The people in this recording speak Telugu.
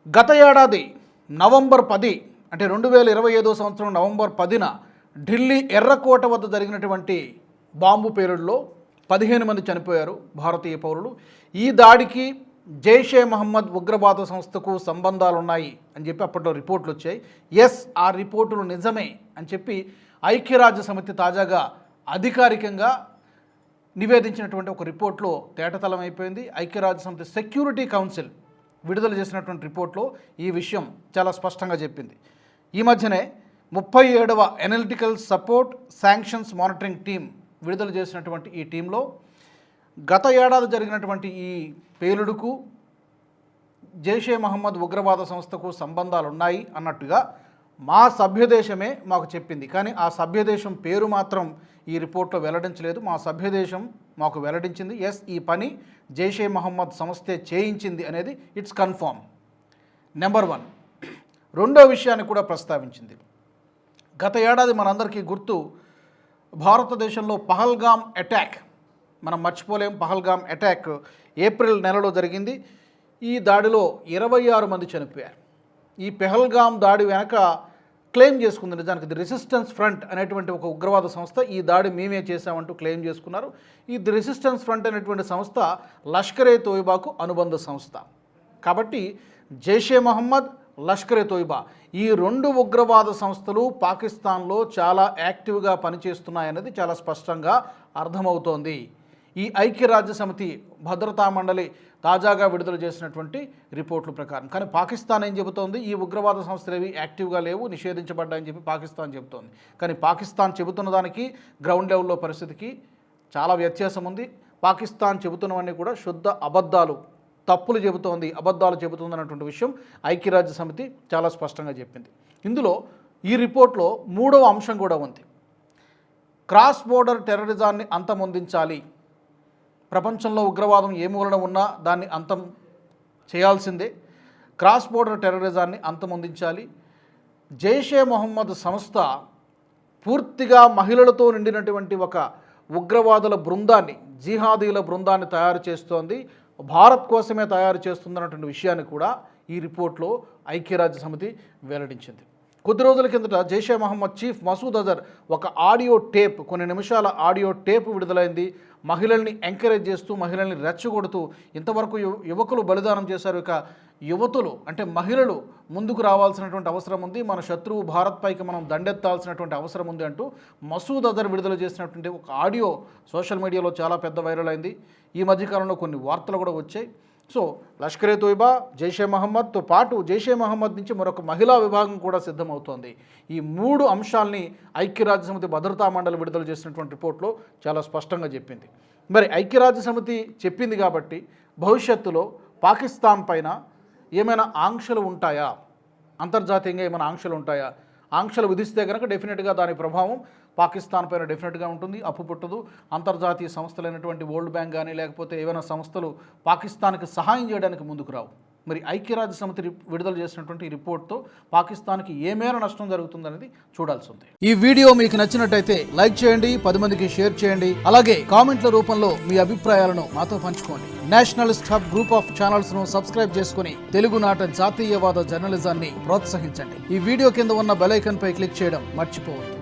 గత ఏడాది నవంబర్ 10 అంటే 2025 సంవత్సరం నవంబర్ 10న ఢిల్లీ ఎర్రకోట వద్ద జరిగినటువంటి బాంబు పేలుడులో 15 మంది చనిపోయారు భారతీయ పౌరులు. ఈ దాడికి జైషే మహమ్మద్ ఉగ్రవాద సంస్థకు సంబంధాలు ఉన్నాయి అని చెప్పి అప్పట్లో రిపోర్ట్లు వచ్చాయి. ఎస్, ఆ రిపోర్టులు నిజమే అని చెప్పి ఐక్యరాజ్య సమితి తాజాగా అధికారికంగా నివేదించినటువంటి ఒక రిపోర్ట్లో తేటతలం అయిపోయింది. ఐక్యరాజ్య సమితి సెక్యూరిటీ కౌన్సిల్ విడుదల చేసినటువంటి రిపోర్ట్లో ఈ విషయం చాలా స్పష్టంగా చెప్పింది. ఈ మధ్యనే 37వ analytical support sanctions monitoring team విడుదల చేసినటువంటి ఈ టీంలో గత ఏడాది జరిగినటువంటి ఈ పేలుడుకు జైషే మహమ్మద్ ఉగ్రవాద సంస్థకు సంబంధాలు ఉన్నాయి అన్నట్టుగా మా సభ్యదేశమే మాకు చెప్పింది. కానీ ఆ సభ్యదేశం పేరు మాత్రం ఈ రిపోర్ట్లో వెల్లడించలేదు. మా సభ్యదేశం మాకు వెల్లడించింది, ఎస్, ఈ పని జైషే మహమ్మద్ సంస్థే చేయించింది అనేది ఇట్స్ కన్ఫర్మ్. నెంబర్ 1. రెండో విషయాన్ని కూడా ప్రస్తావించింది. గత ఏడాది మనందరికీ గుర్తు, భారతదేశంలో పహల్గామ్ అటాక్, మనం మర్చిపోలేం. పహల్గామ్ అటాక్ ఏప్రిల్ నెలలో జరిగింది. ఈ దాడిలో 26 మంది చనిపోయారు. ఈ పహల్గామ్ దాడి వెనక క్లెయిమ్ చేసుకుంది నిజానికి ది రెసిస్టెన్స్ ఫ్రంట్ అనేటువంటి ఒక ఉగ్రవాద సంస్థ ఈ దాడి మేమే చేశామంటూ క్లెయిమ్ చేసుకున్నారు. ఈ ది రెసిస్టెన్స్ ఫ్రంట్ అనేటువంటి సంస్థ లష్కరే తోయిబాకు అనుబంధ సంస్థ. కాబట్టి జైషే మహమ్మద్, లష్కరే తోయిబా ఈ రెండు ఉగ్రవాద సంస్థలు పాకిస్తాన్లో చాలా యాక్టివ్గా పనిచేస్తున్నాయన్నది చాలా స్పష్టంగా అర్థమవుతోంది ఈ ఐక్యరాజ్య సమితి భద్రతా మండలి తాజాగా విడుదల చేసినటువంటి రిపోర్ట్ల ప్రకారం. కానీ పాకిస్తాన్ ఏం చెబుతోంది? ఈ ఉగ్రవాద సంస్థలు ఏవి యాక్టివ్గా లేవు, నిషేధించబడ్డాయని చెప్పి పాకిస్తాన్ చెబుతోంది. కానీ పాకిస్తాన్ చెబుతున్న దానికి గ్రౌండ్ లెవెల్లో పరిస్థితికి చాలా వ్యత్యాసం ఉంది. పాకిస్తాన్ చెబుతున్నవన్నీ కూడా శుద్ధ అబద్ధాలు, తప్పులు చెబుతోంది, అబద్ధాలు చెబుతుంది అన్నటువంటి విషయం ఐక్యరాజ్య సమితి చాలా స్పష్టంగా చెప్పింది. ఇందులో ఈ రిపోర్ట్లో 3వ అంశం కూడా ఉంది. క్రాస్ బోర్డర్ టెర్రరిజాన్ని అంతమొందించాలి. ప్రపంచంలో ఉగ్రవాదం ఏ మూలన ఉన్నా దాన్ని అంతం చేయాల్సిందే. క్రాస్ బోర్డర్ టెర్రరిజాన్ని అంతమొందించాలి. జైషే మొహమ్మద్ సంస్థ పూర్తిగా మహిళలతో నిండినటువంటి ఒక ఉగ్రవాదుల బృందాన్ని, జిహాదీల బృందాన్ని తయారు చేస్తోంది, భారత్ కోసమే తయారు చేస్తుందన్నటువంటి విషయాన్ని కూడా ఈ రిపోర్ట్లో ఐక్యరాజ్య సమితి వెల్లడించింది. కొద్ది రోజుల కిందట జైషే మహమ్మద్ చీఫ్ మసూద్ అజర్ ఒక ఆడియో టేప్, కొన్ని నిమిషాల ఆడియో టేప్ విడుదలైంది. మహిళల్ని ఎంకరేజ్ చేస్తూ, మహిళల్ని రెచ్చగొడుతూ, ఇంతవరకు యువకులు బలిదానం చేశారు, ఇక యువతులు అంటే మహిళలు ముందుకు రావాల్సినటువంటి అవసరం ఉంది, మన శత్రువు భారత్ పైకి మనం దండెత్తాల్సినటువంటి అవసరం ఉంది అంటూ మసూద్ అజర్ విడుదల చేసినటువంటి ఒక ఆడియో సోషల్ మీడియాలో చాలా పెద్ద వైరల్ అయింది. ఈ మధ్యకాలంలో కొన్ని వార్తలు కూడా వచ్చాయి. సో లష్కరే తోయిబా, జైషే మహమ్మద్తో పాటు జైషే మహమ్మద్ నుంచి మరొక మహిళా విభాగం కూడా సిద్ధమవుతోంది. ఈ 3 అంశాలని ఐక్యరాజ్య సమితి భద్రతా మండలి విడుదల చేసినటువంటి రిపోర్ట్లో చాలా స్పష్టంగా చెప్పింది. మరి ఐక్యరాజ్య సమితి చెప్పింది కాబట్టి భవిష్యత్తులో పాకిస్తాన్ పైన ఏమైనా ఆంక్షలు ఉంటాయా, అంతర్జాతీయంగా ఏమైనా ఆంక్షలు ఉంటాయా? ఆంక్షలు విధిస్తే కనుక డెఫినెట్గా దాని ప్రభావం పాకిస్తాన్ పైన డెఫినెట్గా ఉంటుంది, అప్పు పుట్టదు. అంతర్జాతీయ సంస్థలైనటువంటి వరల్డ్ బ్యాంక్ కానీ లేకపోతే ఏవైనా సంస్థలు పాకిస్తాన్కి సహాయం చేయడానికి ముందుకు రావు. మరి ఐక్యరాజ్య సమితి విడుదల చేసినటువంటి ఈ రిపోర్ట్తో పాకిస్తాన్కి ఏ మేర నష్టం జరుగుతుందనేది చూడాల్సి ఉంది. ఈ వీడియో మీకు నచ్చినట్టయితే లైక్ చేయండి, 10 మందికి షేర్ చేయండి. అలాగే కామెంట్ల రూపంలో మీ అభిప్రాయాలను మాతో పంచుకోండి. Nationalist hub group of channels ను సబ్స్క్రైబ్ చేసుకుని తెలుగునాట జాతీయవాద జర్నలిజాన్ని ప్రోత్సహించండి. ఈ వీడియో కింద ఉన్న బెల్ ఐకాన్ పై క్లిక్ చేయడం మర్చిపోవద్దు.